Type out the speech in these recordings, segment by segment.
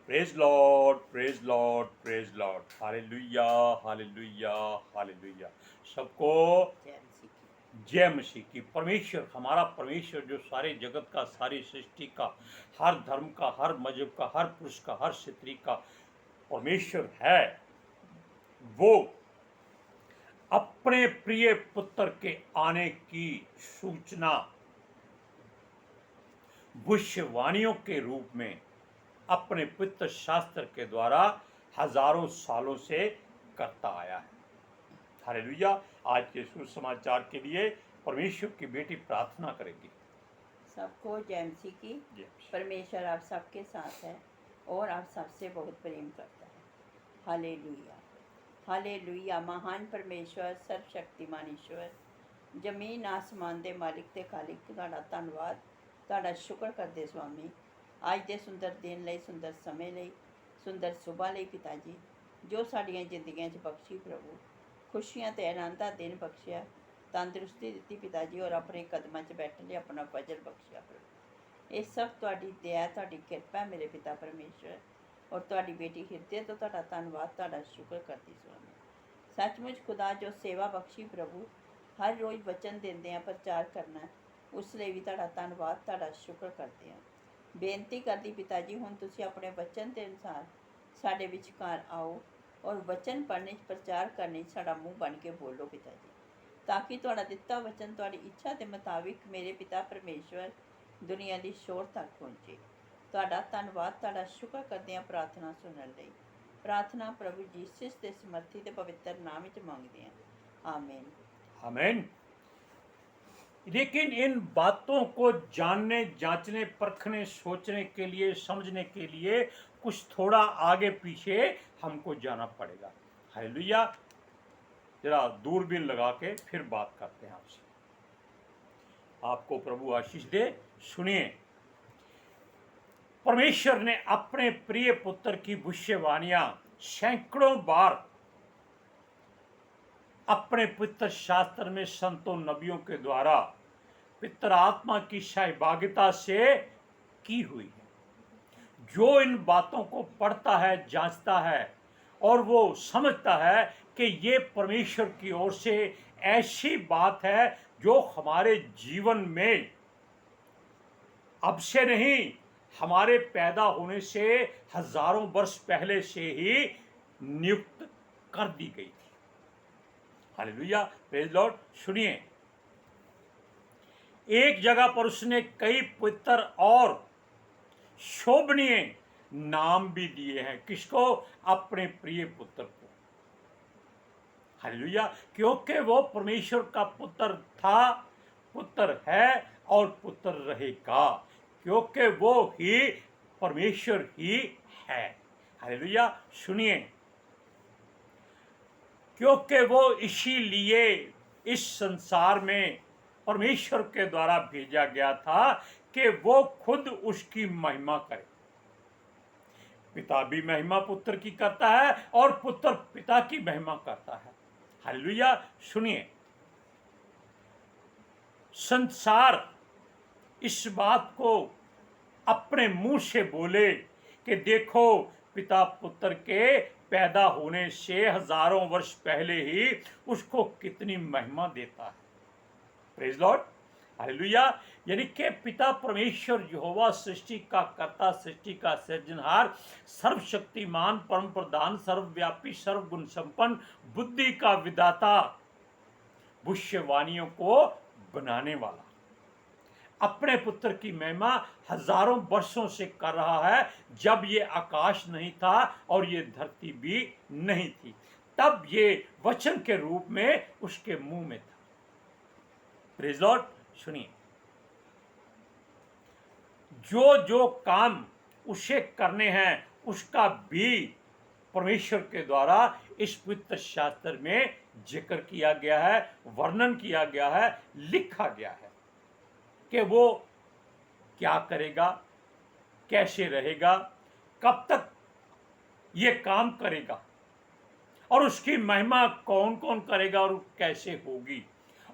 Praise Lord, praise Lord, praise Lord. Hallelujah, hallelujah, hallelujah. सबको जय मसीह की। परमेश्वर, हमारा परमेश्वर जो सारे जगत का, सारी सृष्टि का, हर धर्म का, हर मजहब का, हर पुरुष का, हर स्त्री का परमेश्वर है, वो अपने प्रिय पुत्र के आने की सूचना भविष्यवाणियों के रूप में अपने पवित्र शास्त्र के द्वारा हजारों सालों से करता आया है। हालेलुया। आज के सुसमाचार के लिए परमेश्वर की बेटी प्रार्थना करेगी। सबको जय मसीह की। जय। परमेश्वर आप सबके साथ है और आप सबसे बहुत प्रेम करता है। Hallelujah, hallelujah. महान परमेश्वर, सर्वशक्तिमान ईश्वर, जमीन आसमान दे मालिक ते खालिक, तुहाड़ा धन्नवाद, तुहाड़ा शुक्र करदे स्वामी, अज दे सुंदर दिन लई, सुंदर समय लई, सुंदर सुबह लई पिता जी, जो साड़ियां जिंदगियां च बख्शी प्रभु, खुशियां ते आनंद दा दिन बख्शिया, तंदुरुस्ती दित्ती पिता जी, और अपने कदमां च बैठने लई अपना वजन बख्शिया प्रभु। ये सब तुहाड़ी दया, तुहाड़ी किरपा है मेरे पिता परमेश्वर, और तुहाड़ी बेटी हृदय तो तुहाड़ा धन्नवाद, तुहाड़ा शुक्र करती स्वामी। सचमुच खुदा जो सेवा बख्शी प्रभु, हर रोज़ वचन देंदे हैं, प्रचार करना है, उस लिए भी तुहाड़ा धन्नवाद, तुहाड़ा शुक्र करते हैं। बेनती करदी पिता जी, हुण तुसीं अपने वचन के अनुसार साडे विचकार आओ और वचन पढ़ने प्रचार करने साडा मुँह बन के बोलो पिता जी, ताकि तुहाड़ा दिता वचन तुहाड़ी इच्छा के मुताबिक मेरे पिता परमेश्वर दुनिया की शोर तक पहुँचे। तुहाड़ा धन्नवाद, तुहाड़ा शुक्र करते हैं प्रार्थना सुनने लई। प्रार्थना प्रभु जीसस के समर्थी ते पवित्र नाम विच मंगते हैं, आमीन। आमीन। लेकिन इन बातों को जानने, जांचने, परखने, सोचने के लिए, समझने के लिए कुछ थोड़ा आगे पीछे हमको जाना पड़ेगा। हालेलुया। जरा दूरबीन लगा के फिर बात करते हैं आपसे। आपको प्रभु आशीष दे। सुनिए, परमेश्वर ने अपने प्रिय पुत्र की भविष्यवाणियां सैकड़ों बार अपने पवित्र शास्त्र में संतों नबियों के द्वारा पितर आत्मा की सहभागिता से की हुई है। जो इन बातों को पढ़ता है, जांचता है और वो समझता है कि ये परमेश्वर की ओर से ऐसी बात है जो हमारे जीवन में अब से नहीं, हमारे पैदा होने से हजारों वर्ष पहले से ही नियुक्त कर दी गई थी। Hallelujah, praise Lord. सुनिए, एक जगह पर उसने कई पवित्र और शोभनीय नाम भी दिए हैं। किसको? अपने प्रिय पुत्र को। हालेलुया। क्योंकि वो परमेश्वर का पुत्र था, पुत्र है और पुत्र रहेगा, क्योंकि वो ही परमेश्वर ही है। हालेलुया। सुनिए, क्योंकि वो इसीलिए इस संसार में परमेश्वर के द्वारा भेजा गया था कि वो खुद उसकी महिमा करे। पिता भी महिमा पुत्र की करता है और पुत्र पिता की महिमा करता है। हालेलुया। सुनिए, संसार इस बात को अपने मुंह से बोले कि देखो, पिता पुत्र के पैदा होने से हजारों वर्ष पहले ही उसको कितनी महिमा देता है। Praise Lord. हालेलुया। यानी कि पिता परमेश्वर यहोवा सृष्टि का कर्ता, सृष्टि का सृजनहार, सर्वशक्तिमान, परम प्रधान, सर्वव्यापी, सर्वगुण संपन्न, बुद्धि का विदाता, भविष्यवाणियों को बनाने वाला अपने पुत्र की महिमा हजारों वर्षों से कर रहा है। जब ये आकाश नहीं था और ये धरती भी नहीं थी, तब ये वचन के रूप में उसके मुंह में था। Praise Lord. सुनिए, जो जो काम उसे करने हैं उसका भी परमेश्वर के द्वारा इस पवित्र शास्त्र में जिक्र किया गया है, वर्णन किया गया है, लिखा गया है कि वो क्या करेगा, कैसे रहेगा, कब तक ये काम करेगा, और उसकी महिमा कौन कौन करेगा और कैसे होगी,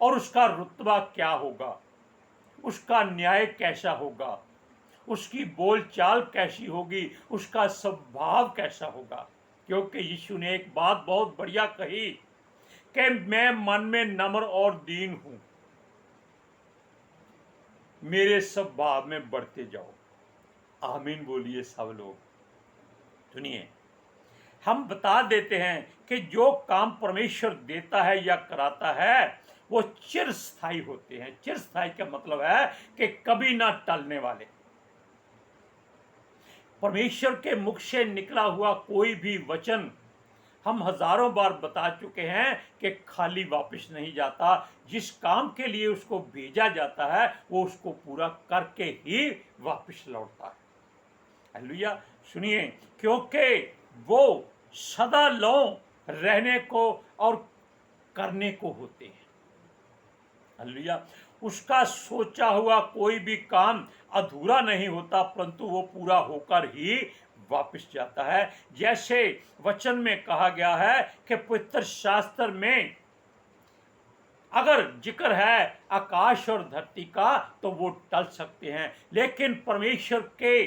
और उसका रुतबा क्या होगा, उसका न्याय कैसा होगा, उसकी बोलचाल कैसी होगी, उसका स्वभाव कैसा होगा। क्योंकि यीशु ने एक बात बहुत बढ़िया कही कि मैं मन में नम्र और दीन हूं, मेरे स्वभाव में बढ़ते जाओ। आमीन बोलिए सब लोग। सुनिए, हम बता देते हैं कि जो काम परमेश्वर देता है या कराता है वो चिरस्थायी होते हैं। चिरस्थायी का मतलब है कि कभी ना टलने वाले। परमेश्वर के मुख से निकला हुआ कोई भी वचन, हम हजारों बार बता चुके हैं कि खाली वापस नहीं जाता। जिस काम के लिए उसको भेजा जाता है वो उसको पूरा करके ही वापस लौटता है। हालेलुया। सुनिए, क्योंकि वो सदा लौ रहने को और करने को होते हैं। हालेलुया। उसका सोचा हुआ कोई भी काम अधूरा नहीं होता, परंतु वो पूरा होकर ही वापस जाता है। जैसे वचन में कहा गया है कि पवित्र शास्त्र में अगर जिक्र है आकाश और धरती का तो वो टल सकते हैं, लेकिन परमेश्वर के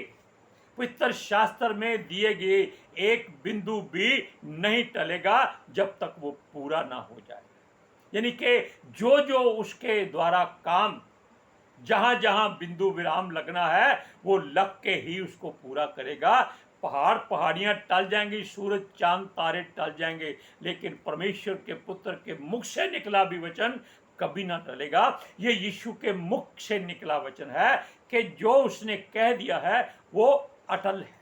पवित्र शास्त्र में दिए गए एक बिंदु भी नहीं टलेगा जब तक वो पूरा ना हो जाए। यानी कि जो जो उसके द्वारा काम जहां जहां बिंदु विराम लगना है वो लग के ही उसको पूरा करेगा। पहाड़ पहाड़ियां टल जाएंगी, सूरज चांद तारे टल जाएंगे, लेकिन परमेश्वर के पुत्र के मुख से निकला भी वचन कभी ना टलेगा। ये यीशु के मुख से निकला वचन है कि जो उसने कह दिया है वो अटल है।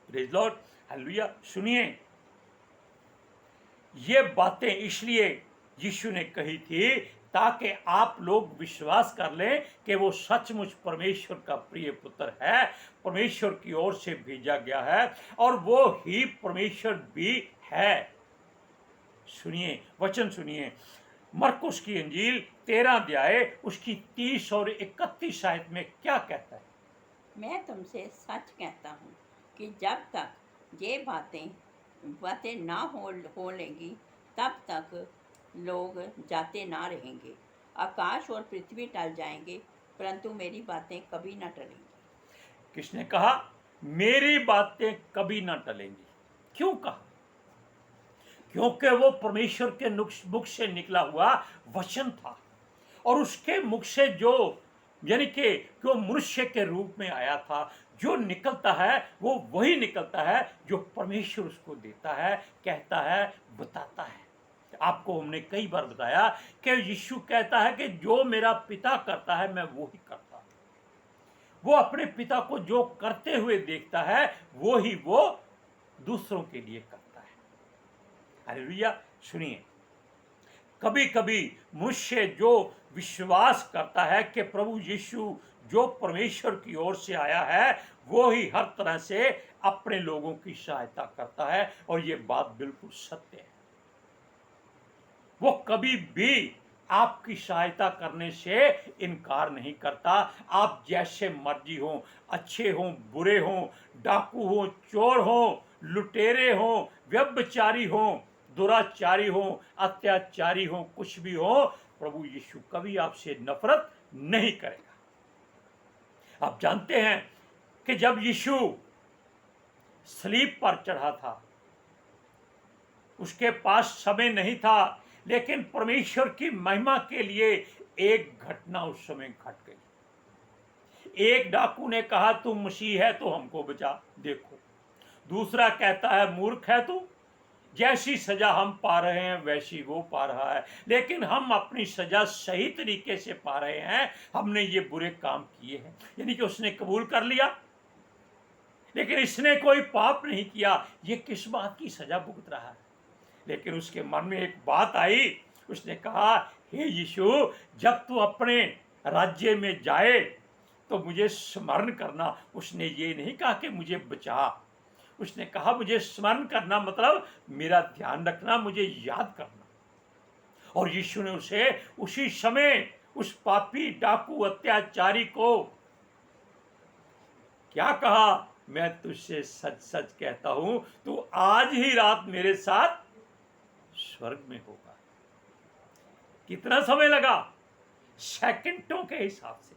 Praise Lord, hallelujah. सुनिए, ये बातें इसलिए यीशु ने कही थी ताकि आप लोग विश्वास कर लें कि वो सचमुच परमेश्वर का प्रिय पुत्र है, परमेश्वर की ओर से भेजा गया है और वो ही परमेश्वर भी है। सुनिए, वचन सुनिए, मरकुस की इंजील 13 अध्याय उसकी 30 और 31 आयत में क्या कहता है? मैं तुमसे सच कहता हूँ कि जब तक ये बातें ना हो लेंगी तब तक लोग जाते ना रहेंगे। आकाश और पृथ्वी टल जाएंगे परंतु मेरी बातें कभी ना टलेंगी। किसने कहा मेरी बातें कभी ना टलेंगी? क्यों कहा? क्योंकि वो परमेश्वर के मुख से निकला हुआ वचन था और उसके मुख से जो यानी कि जो मनुष्य के रूप में आया था, जो निकलता है वो वही निकलता है जो परमेश्वर उसको देता है, कहता है, बताता है। आपको हमने कई बार बताया कि यीशु कहता है कि जो मेरा पिता करता है मैं वो ही करता हूं। वो अपने पिता को जो करते हुए देखता है वो ही वो दूसरों के लिए करता है। हालेलुया। सुनिए, कभी कभी मनुष्य जो विश्वास करता है कि प्रभु यीशु जो परमेश्वर की ओर से आया है वो ही हर तरह से अपने लोगों की सहायता करता है, और ये बात बिल्कुल सत्य है। वो कभी भी आपकी सहायता करने से इनकार नहीं करता। आप जैसे मर्जी हो, अच्छे हो, बुरे हो, डाकू हो, चोर हो, लुटेरे हो, व्यभिचारी हो, दुराचारी हो, अत्याचारी हो, कुछ भी हो, प्रभु यीशु कभी आपसे नफरत नहीं करेगा। आप जानते हैं कि जब यीशु सलीब पर चढ़ा था उसके पास समय नहीं था, लेकिन परमेश्वर की महिमा के लिए एक घटना उस समय घट गई। एक डाकू ने कहा तू मसीह है तो हमको बचा। देखो, दूसरा कहता है मूर्ख है तू, जैसी सजा हम पा रहे हैं वैसी वो पा रहा है, लेकिन हम अपनी सजा सही तरीके से पा रहे हैं, हमने ये बुरे काम किए हैं। यानी कि उसने कबूल कर लिया, लेकिन इसने कोई पाप नहीं किया, ये किस बात की सजा भुगत रहा है? लेकिन उसके मन में एक बात आई, उसने कहा हे यीशु, जब तू अपने राज्य में जाए तो मुझे स्मरण करना। उसने ये नहीं कहा कि मुझे बचा, उसने कहा मुझे स्मरण करना मतलब मेरा ध्यान रखना, मुझे याद करना। और यीशु ने उसे उसी समय उस पापी डाकू अत्याचारी को क्या कहा, मैं तुझसे सच सच कहता हूं तू आज ही रात मेरे साथ स्वर्ग में होगा। कितना समय लगा? सेकंडों के हिसाब से।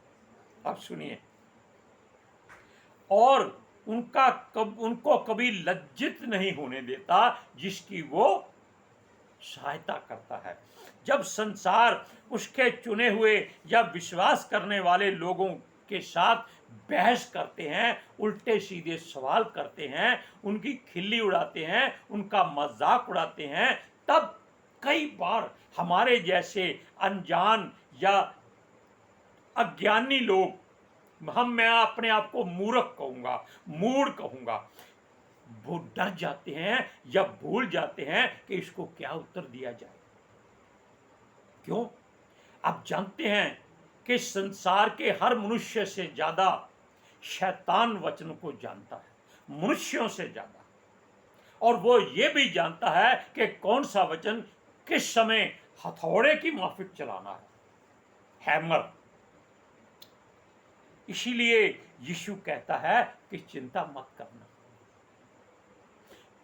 अब सुनिए, और उनको कभी लज्जित नहीं होने देता, जिसकी वो सहायता करता है। जब संसार उसके चुने हुए या विश्वास करने वाले लोगों के साथ बहस करते हैं, उल्टे सीधे सवाल करते हैं, उनकी खिल्ली उड़ाते हैं, उनका मजाक उड़ाते हैं, तब कई बार हमारे जैसे अनजान या अज्ञानी लोग, मैं अपने आप को मूर्ख कहूंगा, मूढ़ कहूंगा, वो डर जाते हैं या भूल जाते हैं कि इसको क्या उत्तर दिया जाए। क्यों? आप जानते हैं कि संसार के हर मनुष्य से ज्यादा शैतान वचन को जानता है, मनुष्यों से ज्यादा, और वो ये भी जानता है कि कौन सा वचन किस समय हथौड़े की माफिक चलाना है, हैमर। इसीलिए यीशु कहता है कि चिंता मत करना,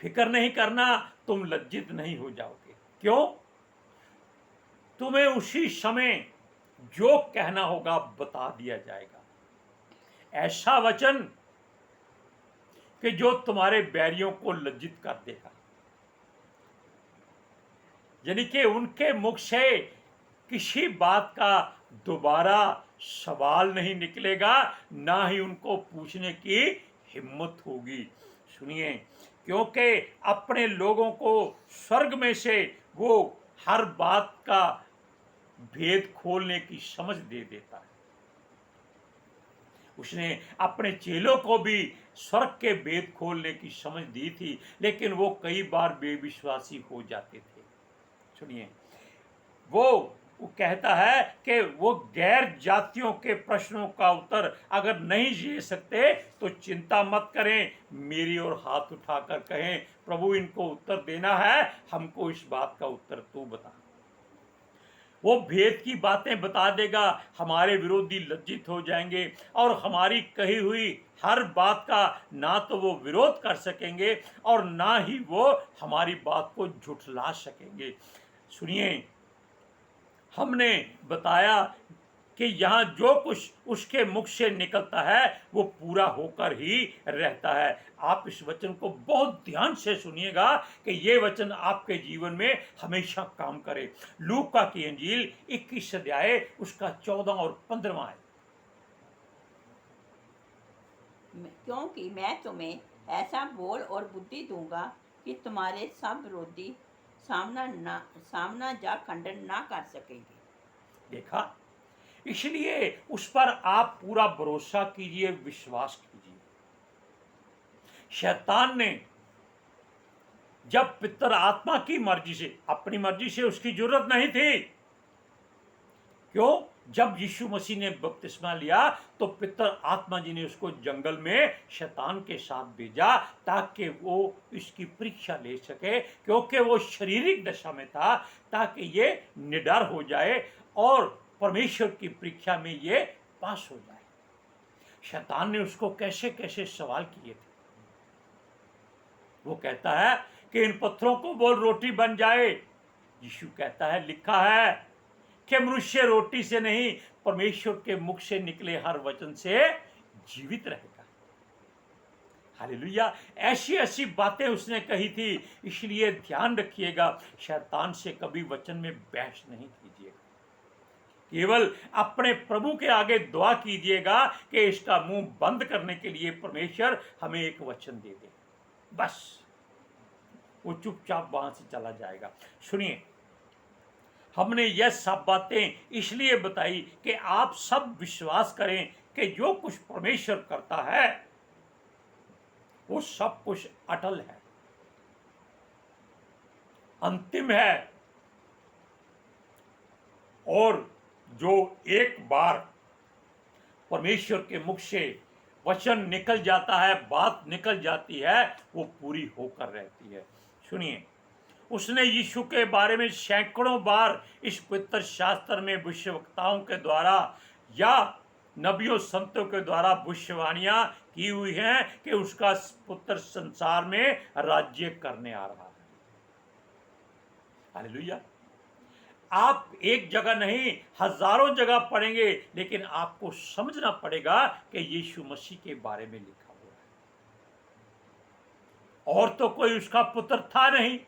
फिक्र नहीं करना, तुम लज्जित नहीं हो जाओगे। क्यों? तुम्हें उसी समय जो कहना होगा बता दिया जाएगा, ऐसा वचन कि जो तुम्हारे बैरियों को लज्जित कर देगा। यानी कि उनके मुख से किसी बात का दोबारा सवाल नहीं निकलेगा, ना ही उनको पूछने की हिम्मत होगी। सुनिए, क्योंकि अपने लोगों को स्वर्ग में से वो हर बात का भेद खोलने की समझ दे देता है। उसने अपने चेलों को भी स्वर्ग के भेद खोलने की समझ दी थी, लेकिन वो कई बार बेविश्वासी हो जाते थे। सुनिए, वो कहता है कि वो गैर जातियों के प्रश्नों का उत्तर अगर नहीं दे सकते तो चिंता मत करें, मेरी ओर हाथ उठाकर कहें, प्रभु इनको उत्तर देना है, हमको इस बात का उत्तर तू बता। वो भेद की बातें बता देगा, हमारे विरोधी लज्जित हो जाएंगे और हमारी कही हुई हर बात का ना तो वो विरोध कर सकेंगे और ना ही वो हमारी बात को झुठला सकेंगे। सुनिए, हमने बताया कि यहाँ जो कुछ उसके मुख से निकलता है वो पूरा होकर ही रहता है। आप इस वचन को बहुत ध्यान से सुनिएगा कि ये वचन आपके जीवन में हमेशा काम करे। लूका की इंजील 21 अध्याय उसका 14 और 15 है। क्योंकि मैं तुम्हें ऐसा बोल और बुद्धि दूंगा कि तुम्हारे सब विरोधी सामना जा खंडन ना कर सकेंगे। देखा, इसलिए उस पर आप पूरा भरोसा कीजिए, विश्वास कीजिए। शैतान ने जब पितर आत्मा की मर्जी से, अपनी मर्जी से उसकी जरूरत नहीं थी। क्यों? जब यीशु मसीह ने बपतिस्मा लिया तो पितर आत्मा जी ने उसको जंगल में शैतान के साथ भेजा ताकि वो इसकी परीक्षा ले सके, क्योंकि वो शारीरिक दशा में था, ताकि ये निडर हो जाए और परमेश्वर की परीक्षा में ये पास हो जाए। शैतान ने उसको कैसे कैसे सवाल किए थे। वो कहता है कि इन पत्थरों को बोल रोटी बन जाए। यीशु कहता है, लिखा है कि मनुष्य रोटी से नहीं परमेश्वर के मुख से निकले हर वचन से जीवित रहेगा। हालेलुया। ऐसी ऐसी बातें उसने कही थी। इसलिए ध्यान रखिएगा, शैतान से कभी वचन में बहस नहीं कीजिएगा। केवल अपने प्रभु के आगे दुआ कीजिएगा कि इसका मुंह बंद करने के लिए परमेश्वर हमें एक वचन दे दे, बस वो चुपचाप वहां से चला जाएगा। सुनिए, हमने यह सब बातें इसलिए बताई कि आप सब विश्वास करें कि जो कुछ परमेश्वर करता है वो सब कुछ अटल है, अंतिम है, और जो एक बार परमेश्वर के मुख से वचन निकल जाता है, बात निकल जाती है, वो पूरी होकर रहती है। सुनिए, उसने यीशु के बारे में सैकड़ों बार इस पवित्र शास्त्र में भविष्यवक्ताओं के द्वारा या नबियों संतों के द्वारा भविष्यवाणियां की हुई हैं कि उसका पुत्र संसार में राज्य करने आ रहा है। हालेलुया। आप एक जगह नहीं हजारों जगह पढ़ेंगे, लेकिन आपको समझना पड़ेगा कि यीशु मसीह के बारे में लिखा हुआ और तो कोई उसका पुत्र था नहीं,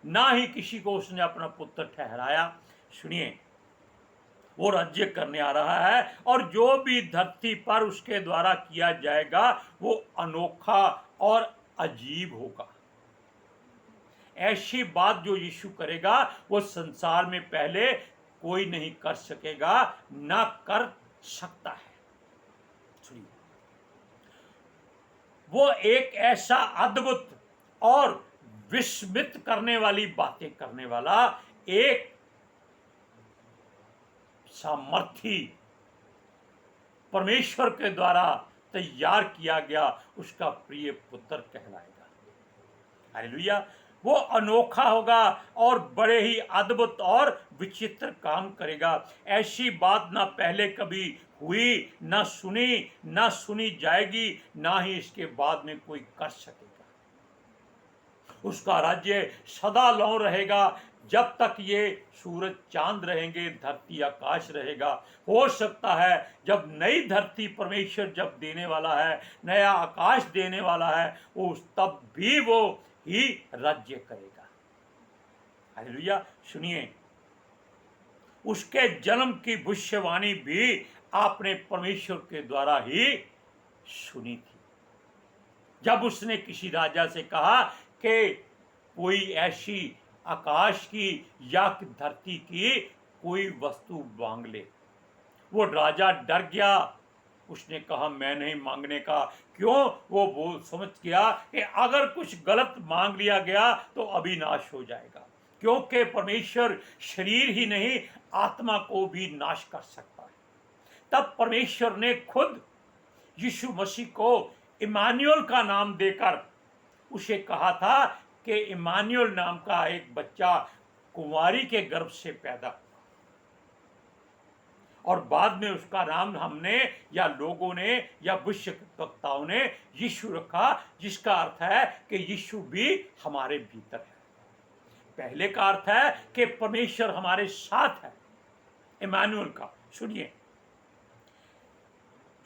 ना ही किसी को उसने अपना पुत्र ठहराया। सुनिए, वो राज्य करने आ रहा है और जो भी धरती पर उसके द्वारा किया जाएगा वो अनोखा और अजीब होगा। ऐसी बात जो यीशु करेगा वो संसार में पहले कोई नहीं कर सकेगा, ना कर सकता है। सुनिए, वो एक ऐसा अद्भुत और विस्मित करने वाली बातें करने वाला एक सामर्थी परमेश्वर के द्वारा तैयार किया गया उसका प्रिय पुत्र कहलाएगा। हालेलुया। वो अनोखा होगा और बड़े ही अद्भुत और विचित्र काम करेगा। ऐसी बात ना पहले कभी हुई, ना सुनी जाएगी, ना ही इसके बाद में कोई कर सकेगा। उसका राज्य सदा लौ रहेगा, जब तक ये सूरज चांद रहेंगे, धरती आकाश रहेगा। हो सकता है जब नई धरती परमेश्वर जब देने वाला है, नया आकाश देने वाला है, तब भी वो ही राज्य करेगा। हालेलुया। सुनिए, उसके जन्म की भविष्यवाणी भी आपने परमेश्वर के द्वारा ही सुनी थी। जब उसने किसी राजा से कहा कि कोई ऐसी आकाश की या धरती की कोई वस्तु मांग ले, वो राजा डर गया। उसने कहा मैं नहीं मांगने का। क्यों? वो समझ गया कि अगर कुछ गलत मांग लिया गया तो अविनाश हो जाएगा, क्योंकि परमेश्वर शरीर ही नहीं आत्मा को भी नाश कर सकता है। तब परमेश्वर ने खुद यीशु मसीह को इमानुएल का नाम देकर उसे कहा था कि इमानुएल नाम का एक बच्चा कुंवारी के गर्भ से पैदा हुआ, और बाद में उसका नाम हमने या लोगों ने या विश्व वक्ताओं ने यीशु रखा, जिसका अर्थ है कि यीशु भी हमारे भीतर है। पहले का अर्थ है कि परमेश्वर हमारे साथ है, इमानुएल का।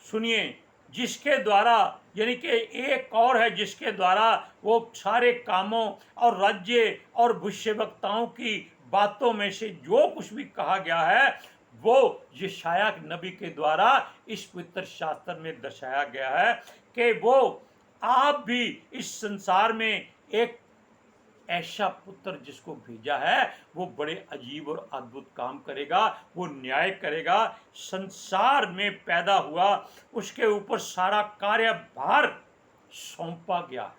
सुनिए, जिसके द्वारा, यानी कि एक और है जिसके द्वारा वो सारे कामों और राज्य और भविष्यवक्ताओं की बातों में से जो कुछ भी कहा गया है वो यशाया नबी के द्वारा इस पवित्र शास्त्र में दर्शाया गया है कि वो आप भी इस संसार में एक ऐसा पुत्र जिसको भेजा है, वो बड़े अजीब और अद्भुत काम करेगा। वो न्याय करेगा। संसार में पैदा हुआ, उसके ऊपर सारा कार्यभार सौंपा गया,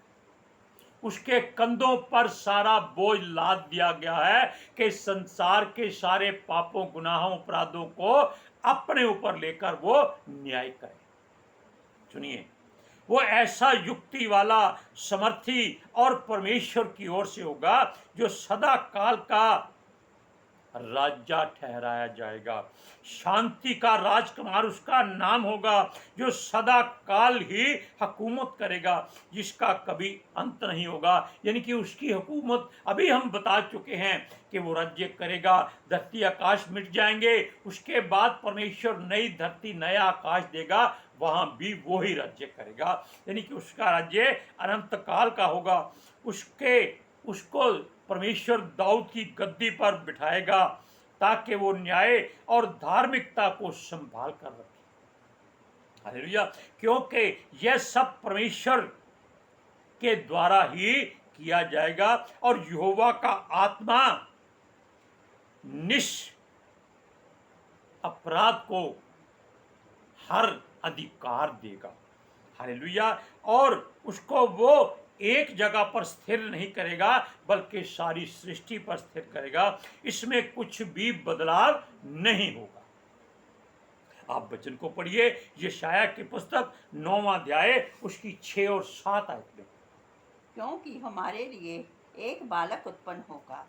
उसके कंधों पर सारा बोझ लाद दिया गया है कि संसार के सारे पापों, गुनाहों, अपराधों को अपने ऊपर लेकर वो न्याय करे। सुनिए, वो ऐसा युक्ति वाला, समर्थी और परमेश्वर की ओर से होगा जो सदा काल का राजा ठहराया जाएगा। शांति का राजकुमार उसका नाम होगा, जो सदा काल ही हुकूमत करेगा, जिसका कभी अंत नहीं होगा। यानी कि उसकी हुकूमत अभी हम बता चुके हैं कि वो राज्य करेगा। धरती आकाश मिट जाएंगे, उसके बाद परमेश्वर नई धरती नया आकाश देगा, वहां भी वो ही राज्य करेगा। यानी कि उसका राज्य अनंत काल का होगा। उसको परमेश्वर दाऊद की गद्दी पर बिठाएगा ताकि वो न्याय और धार्मिकता को संभाल कर रखे। हालेलुया। क्योंकि यह सब परमेश्वर के द्वारा ही किया जाएगा और यहोवा का आत्मा निश अपराध को हर अधिकार देगा। हालेलुया। और उसको वो एक जगह पर स्थिर नहीं करेगा, बल्कि सारी सृष्टि पर स्थिर करेगा। इसमें कुछ भी बदलाव नहीं होगा। आप वचन को पढ़िए, यशाया की पुस्तक 9वां अध्याय उसकी 6 और 7 आयत में। क्योंकि हमारे लिए एक बालक उत्पन्न होगा,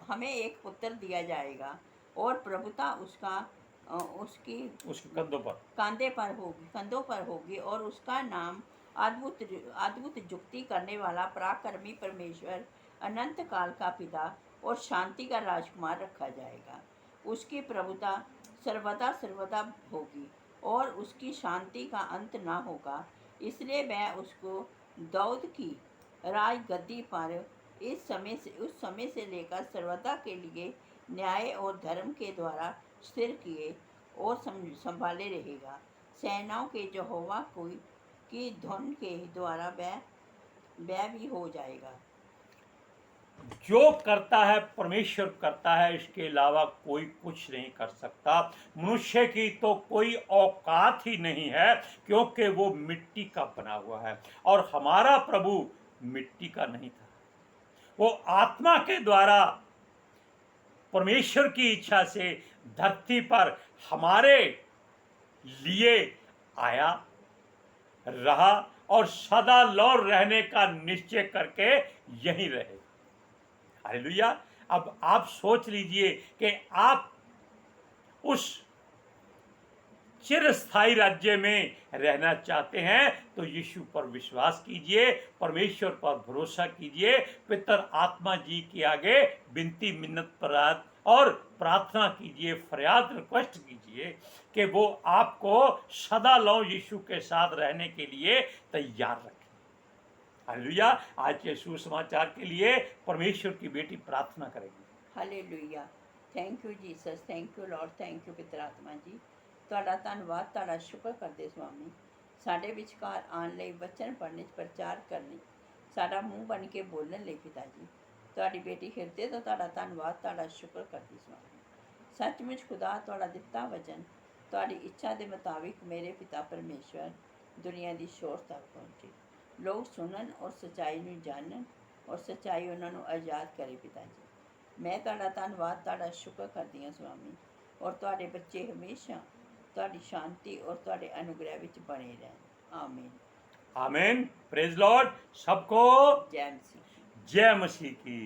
हमें एक पुत्र दिया जाएगा और प्रभुता उसके कंधों पर होगी और उसका नाम अद्भुत युक्ति करने वाला, पराक्रमी परमेश्वर, अनंत काल का पिता और शांति का राजकुमार रखा जाएगा। उसकी प्रभुता सर्वदा सर्वदा होगी और उसकी शांति का अंत ना होगा। इसलिए मैं उसको दाऊद की राज गद्दी पर उस समय से लेकर सर्वदा के लिए न्याय और धर्म के द्वारा स्थिर किए और संभाले रहेगा। सेनाओं के यहोवा की धुन के द्वारा वह भी हो जाएगा। जो करता है परमेश्वर करता है, इसके अलावा कोई कुछ नहीं कर सकता। मनुष्य की तो कोई औकात ही नहीं है, क्योंकि वो मिट्टी का बना हुआ है और हमारा प्रभु मिट्टी का नहीं था। वो आत्मा के द्वारा परमेश्वर की इच्छा से धरती पर हमारे लिए आया, रहा और सदा लौट रहने का निश्चय करके यहीं रहे। हालेलुया। अब आप सोच लीजिए कि आप उस चिरस्थायी राज्य में रहना चाहते हैं तो यीशु पर विश्वास कीजिए, परमेश्वर पर भरोसा कीजिए, पितर आत्मा जी के आगे विनती मिन्नत और प्रार्थना कीजिए, फरियाद रिक्वेस्ट कीजिए कि वो आपको सदा लौ यीशु के साथ रहने के लिए तैयार रखें। हालेलुया। आज के सुसमाचार के लिए परमेश्वर की बेटी प्रार्थना करेगी। Hallelujah. Thank you Jesus, thank you Lord, thank you पितर आत्मा जी। ਤੁਹਾਡਾ ਧੰਨਵਾਦ, ਤੁਹਾਡਾ ਸ਼ੁਕਰ ਕਰਦੇ ਸੁਆਮੀ, ਸਾਡੇ ਵਿਚਕਾਰ ਆਉਣ ਲਈ, ਵਚਨ ਪੜ੍ਹਨੇ 'ਚ ਪ੍ਰਚਾਰ ਕਰਨੇ, ਸਾਡਾ ਮੂੰਹ ਬਣ ਕੇ ਬੋਲਣ ਲਈ ਪਿਤਾ ਜੀ। ਤੁਹਾਡੀ ਬੇਟੀ ਹਿਰਦੇ ਤੋਂ ਤੁਹਾਡਾ ਧੰਨਵਾਦ, ਤੁਹਾਡਾ ਸ਼ੁਕਰ ਕਰਦੀ ਸੁਆਮੀ। ਸੱਚਮੁੱਚ ਖੁਦਾ ਤੁਹਾਡਾ ਦਿੱਤਾ ਵਚਨ ਤੁਹਾਡੀ ਇੱਛਾ ਦੇ ਮੁਤਾबिक ਮੇਰੇ ਪਿਤਾ ਪਰਮੇਸ਼ਵਰ ਦੁਨੀਆ ਦੀ ਸ਼ੋਰ ਤੱਕ ਪਹੁੰਚੇ, ਲੋਕ ਸੁਣਨ ਔਰ ਸੱਚਾਈ ਨੂੰ ਜਾਣਨ ਔਰ ਸੱਚਾਈ ਉਹਨਾਂ ਨੂੰ ਆਜ਼ਾਦ ਕਰੇ ਪਿਤਾ ਜੀ। ਮੈਂ ਤੁਹਾਡਾ ਧੰਨਵਾਦ, ਤੁਹਾਡਾ ਸ਼ੁਕਰ ਕਰਦੀ ਹਾਂ ਸੁਆਮੀ, ਔਰ ਤੁਹਾਡੇ ਬੱਚੇ ਹਮੇਸ਼ਾ ਤੁਹਾਡੀ शांति और ਤੁਹਾਡੇ अनुग्रह ਵਿੱਚ बने रहें। आमीन आमीन। Praise Lord. सबको जय मसीह। जय मसीह की।